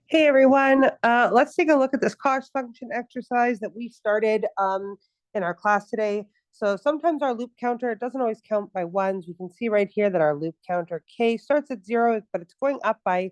Hey everyone, let's take a look at this cost function exercise that we started in our class today. So sometimes our loop counter, it doesn't always count by ones. We can see right here that our loop counter K starts at 0, but it's going up by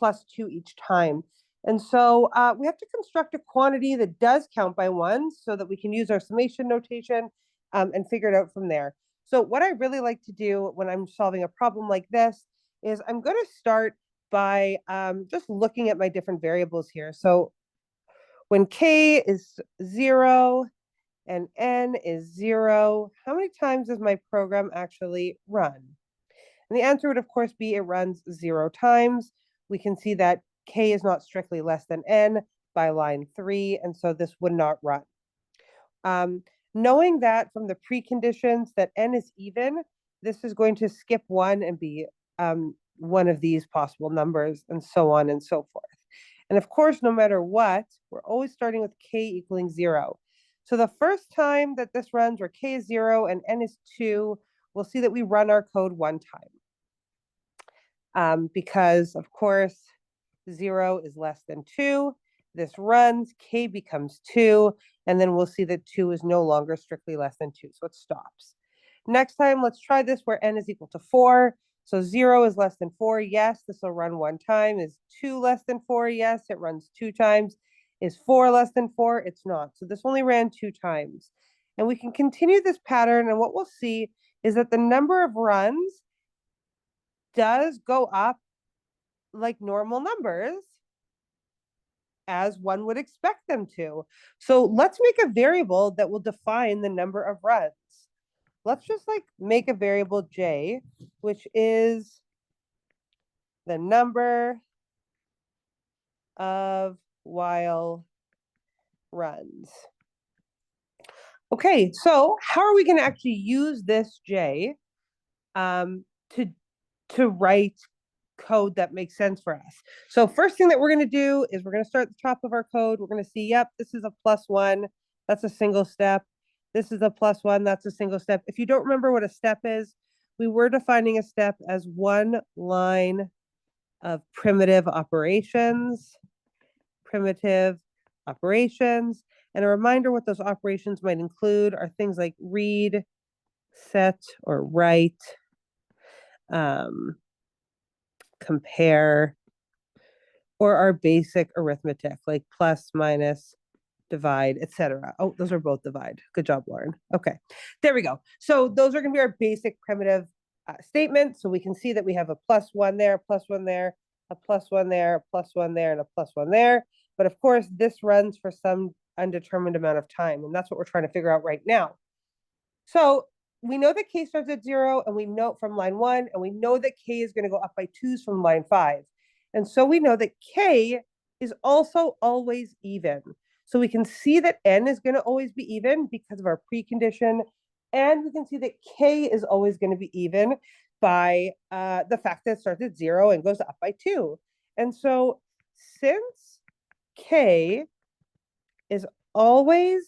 +2 each time. And so we have to construct a quantity that does count by ones so that we can use our summation notation and figure it out from there. So what I really like to do when I'm solving a problem like this is I'm going to start by just looking at my different variables here. So when K is 0 and N is 0, how many times does my program actually run? And the answer would, of course, be it runs 0 times. We can see that K is not strictly less than N by line 3, and so this would not run. Knowing that from the preconditions that N is even, this is going to skip 1 and be one of these possible numbers, and so on and so forth. And of course, no matter what, we're always starting with K equaling 0. So the first time that this runs where K is 0 and N is 2, we'll see that we run our code one time. Because, of course, 0 is less than 2. This runs, K becomes 2, and then we'll see that 2 is no longer strictly less than 2, so it stops. Next time, let's try this where N is equal to 4. So 0 is less than 4. Yes, this will run one time. Is 2 less than 4? Yes, it runs 2 times. Is 4 less than 4? It's not. So this only ran 2 times. And we can continue this pattern, and what we'll see is that the number of runs does go up like normal numbers, as one would expect them to. So let's make a variable that will define the number of runs. Let's just make a variable J, which is the number of while runs. Okay, so how are we going to actually use this J to write code that makes sense for us? So first thing that we're going to do is we're going to start at the top of our code. We're going to see, yep, this is a +1. That's a single step. This is a +1. That's a single step. If you don't remember what a step is, we were defining a step as one line of primitive operations. And a reminder what those operations might include are things like read, set, or write, compare, or our basic arithmetic like plus, minus, divide, etc. Oh, those are both divide. Good job, Lauren. Okay, there we go. So those are going to be our basic primitive statements. So we can see that we have a +1 there, +1 there, a +1 there, a +1 there, and a +1 there. But of course, this runs for some undetermined amount of time, and that's what we're trying to figure out right now. So we know that K starts at 0, and we know from line 1, and we know that K is going to go up by 2s from line 5. And so we know that K is also always even. So we can see that N is going to always be even because of our precondition. And we can see that K is always going to be even by the fact that it starts at 0 and goes up by 2. And so since K is always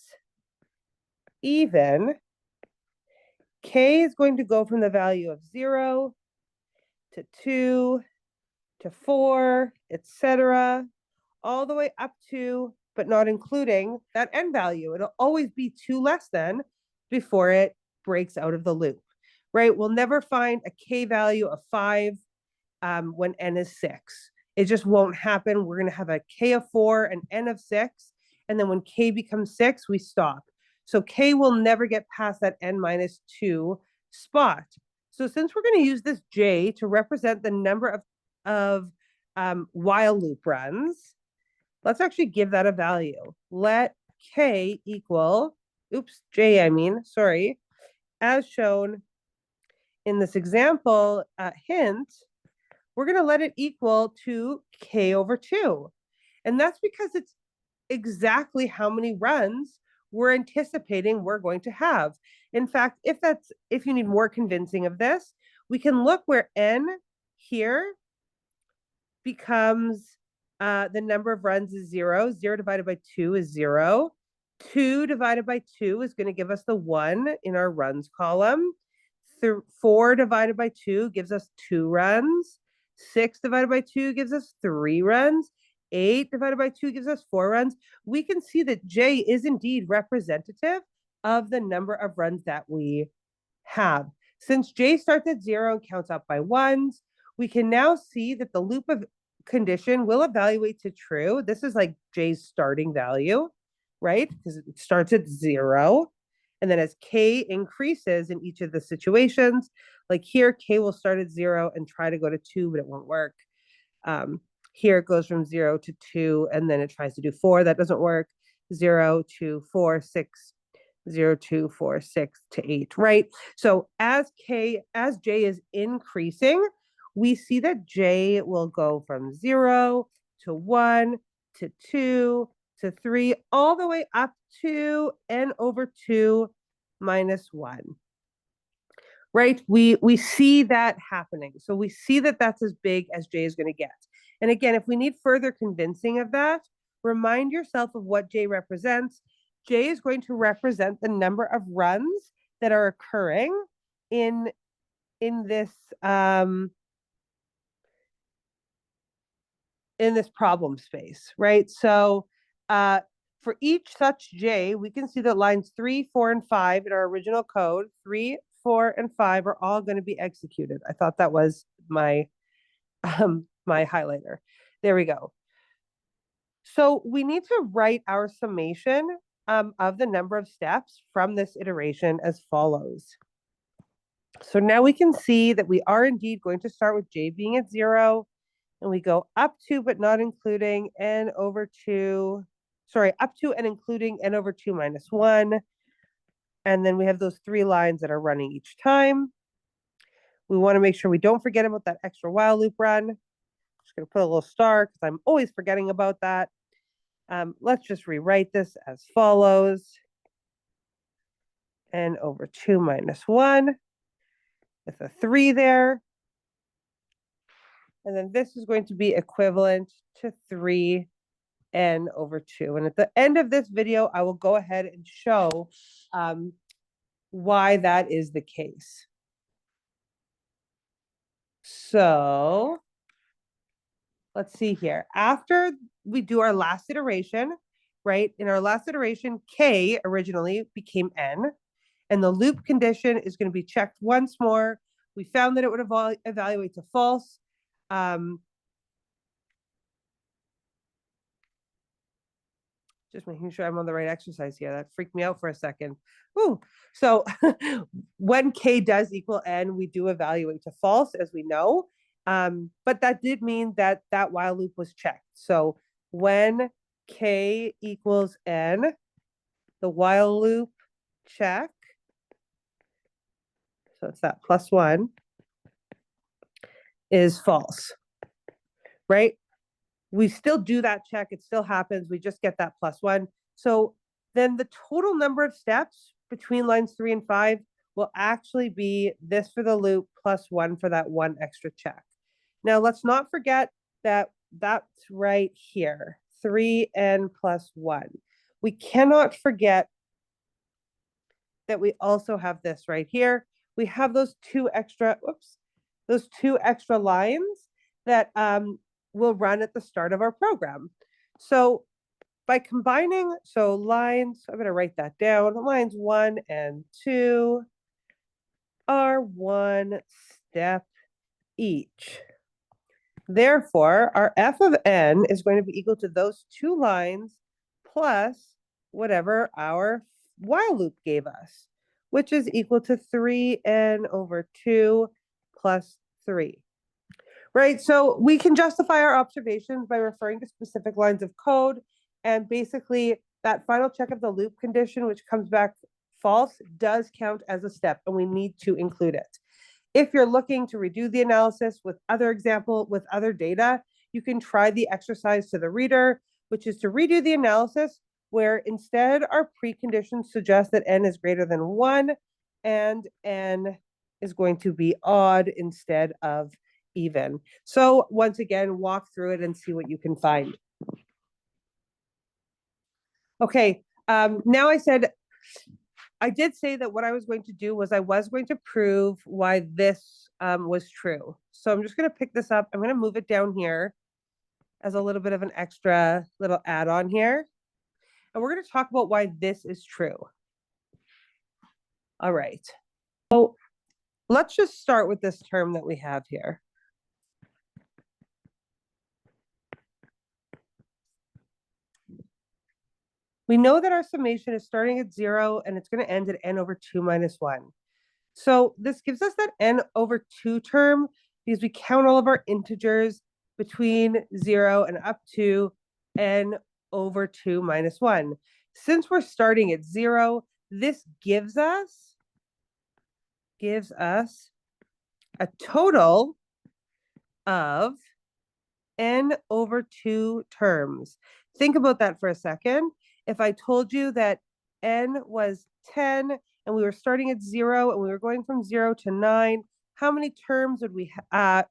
even, K is going to go from the value of 0 to 2 to 4, etc., all the way up to, but not including, that N value. It'll always be 2 less than before it breaks out of the loop, right? We'll never find a K value of 5 when N is 6. It just won't happen. We're going to have a K of 4 and N of 6. And then when K becomes 6, we stop. So K will never get past that N minus 2 spot. So since we're going to use this J to represent the number of while loop runs, let's actually give that a value. Let K equal, J, as shown in this example hint, we're going to let it equal to K over 2. And that's because it's exactly how many runs we're anticipating we're going to have. In fact, if you need more convincing of this, we can look where N here becomes the number of runs is 0. 0 divided by 2 is 0. 2 divided by 2 is going to give us the 1 in our runs column. 4 divided by 2 gives us 2 runs. 6 divided by 2 gives us 3 runs. 8 divided by 2 gives us 4 runs. We can see that J is indeed representative of the number of runs that we have. Since J starts at 0 and counts up by ones, we can now see that the loop of condition will evaluate to true. This is like J's starting value, right? Because it starts at 0. And then as K increases in each of the situations, like here, K will start at 0 and try to go to 2, but it won't work. Here it goes from 0 to 2, and then it tries to do 4. That doesn't work. 0 to 4, 6, 0, 2, 4, 6 to 8, right? So as J is increasing, we see that J will go from 0 to 1 to 2 to 3, all the way up to n over 2 minus 1. Right? We see that happening. So we see that that's as big as J is going to get. And again, if we need further convincing of that, remind yourself of what J represents. J is going to represent the number of runs that are occurring in this problem space, right? So for each such J, we can see that lines 3, 4, and 5 in our original code, 3, 4, and 5 are all going to be executed. I thought that was my my highlighter. There we go. So we need to write our summation of the number of steps from this iteration as follows. So now we can see that we are indeed going to start with J being at 0, and we go up to, but not including, n over 2, up to and including n over 2 minus 1. And then we have those 3 lines that are running each time. We want to make sure we don't forget about that extra while loop run. Just going to put a little star because I'm always forgetting about that. Let's just rewrite this as follows. N over 2 minus 1 with a 3 there. And then this is going to be equivalent to 3 n over 2. And at the end of this video, I will go ahead and show why that is the case. So let's see here. After we do our last iteration, right? In our last iteration, K originally became n, and the loop condition is going to be checked once more. We found that it would evaluate to false. Just making sure I'm on the right exercise here. That freaked me out for a second. Ooh. So when K does equal n, we do evaluate to false, as we know. But that did mean that that while loop was checked. So when K equals n, the while loop check, so it's that plus 1, is false, right? We still do that check. It still happens. We just get that plus 1. So then the total number of steps between lines 3 and 5 will actually be this for the loop plus 1 for that 1 extra check. Now, let's not forget that that's right here, 3n plus 1. We cannot forget that we also have this right here. We have those 2 extra, those 2 extra lines that will run at the start of our program. So by combining, so lines, I'm going to write that down, lines 1 and 2 are 1 step each. Therefore, our f of n is going to be equal to those 2 lines plus whatever our while loop gave us, which is equal to 3n over 2 plus 3. Right, so we can justify our observations by referring to specific lines of code, and basically that final check of the loop condition, which comes back false, does count as a step, and we need to include it. If you're looking to redo the analysis with other data, you can try the exercise to the reader, which is to redo the analysis where instead our preconditions suggest that n is greater than 1 and n is going to be odd instead of even. So once again, walk through it and see what you can find. Okay, now I said I did say that what I was going to do was I was going to prove why this was true. So I'm just going to pick this up. I'm going to move it down here as a little bit of an extra little add-on here. And we're going to talk about why this is true. All right. So let's just start with this term that we have here. We know that our summation is starting at 0 and it's going to end at n over 2 minus 1. So this gives us that n over 2 term because we count all of our integers between 0 and up to n over 2 minus 1. Since we're starting at 0, this gives us a total of n over 2 terms. Think about that for a second. If I told you that n was 10 and we were starting at 0 and we were going from 0 to 9, how many terms would we have?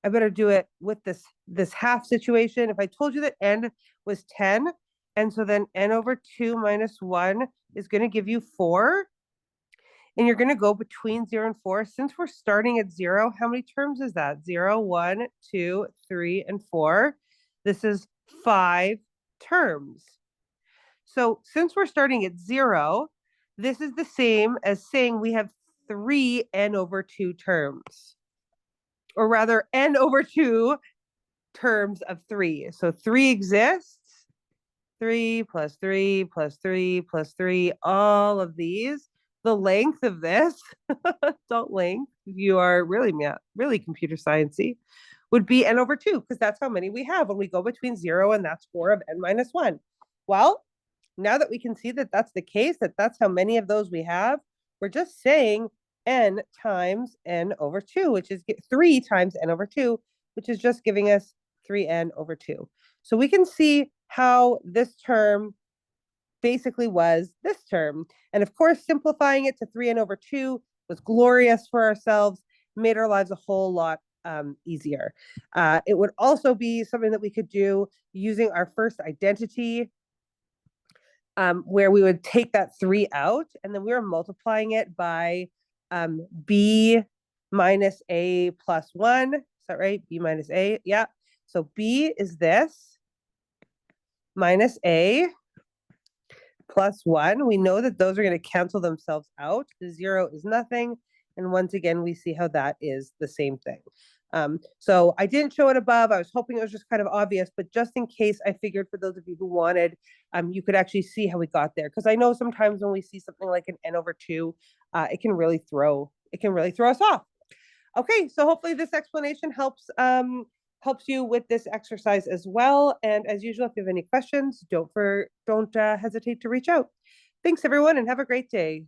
I better do it with this half situation. If I told you that n was 10, and so then n over 2 minus 1 is going to give you 4, and you're going to go between 0 and 4. Since we're starting at 0, how many terms is that? 0, 1, 2, 3, and 4. This is 5 terms. So since we're starting at 0, this is the same as saying we have 3 n over 2 terms. Or rather, n over 2 terms of 3. So 3 exists. 3 plus 3 plus 3 plus 3, all of these. The length of this, adult length, if you are really computer sciencey, would be n over 2, because that's how many we have when we go between 0 and that score of n minus 1. Well, now that we can see that that's the case, that that's how many of those we have, we're just saying n times n over 2, which is 3 times n over 2, which is just giving us 3n over 2. So we can see how this term basically was this term. And of course, simplifying it to 3n over 2 was glorious for ourselves, made our lives a whole lot easier. It would also be something that we could do using our first identity, where we would take that 3 out, and then we were multiplying it by b minus a plus 1. Is that right? B minus a, yeah. So b is this, minus a plus 1. We know that those are going to cancel themselves out. The 0 is nothing. And once again, we see how that is the same thing. So I didn't show it above. I was hoping it was just kind of obvious, but just in case, I figured for those of you who wanted, you could actually see how we got there. Because I know sometimes when we see something like an n over 2, it can really throw us off. Okay, so hopefully this explanation helps you with this exercise as well. And as usual, if you have any questions, don't hesitate to reach out. Thanks, everyone, and have a great day.